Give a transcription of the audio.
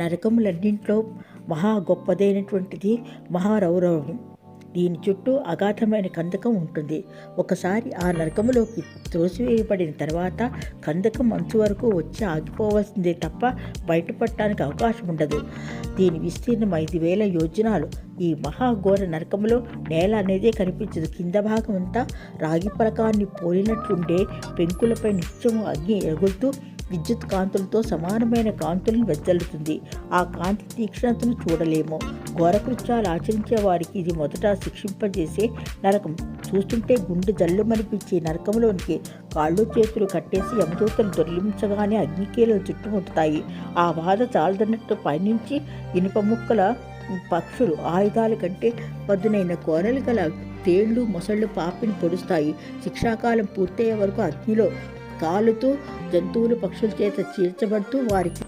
నరకములన్నింట్లో మహా గొప్పదైనటువంటిది మహారౌరవం. దీని చుట్టూ అగాధమైన కందకం ఉంటుంది. ఒకసారి ఆ నరకములోకి త్రోసివేయబడిన తర్వాత కందకం అంచు వరకు వచ్చి ఆగిపోవాల్సిందే తప్ప బయటపడటానికి అవకాశం ఉండదు. దీని విస్తీర్ణం 5,000 యోజనాలు. ఈ మహాఘోర నరకములో నేల అనేదే కనిపించదు. కింద భాగం అంతా రాగి పలకాన్ని పోలినట్లుండే పెంకులపై నిత్యము అగ్ని ఎగురుతూ విద్యుత్ కాంతులతో సమానమైన కాంతులను వెదజల్లుతుంది. ఆ కాంతి తీక్షణతను చూడలేము. ఘోరకృత్యాలు ఆచరించే వారికి ఇది మొదట శిక్షింపజేసే నరకం. చూస్తుంటే గుండె జల్లుమనిపించే నరకంలోనికి కాళ్ళు చేతులు కట్టేసి యమదూతలు దొర్లించగానే అగ్నికీలలు చుట్టుముట్టుతాయి. ఆ బాధ చాలదన్నట్టు పైనుంచి ఇనుప ముక్కల పక్షులు ఆయుధాల కంటే పదునైన కోరలు గల తేళ్లు మొసళ్ళు పాపిని పొడుస్తాయి. శిక్షాకాలం పూర్తయ్యే వరకు అగ్నిలో కాలుతూ జంతువులు పక్షుల చేత చీల్చబడుతూ వారికి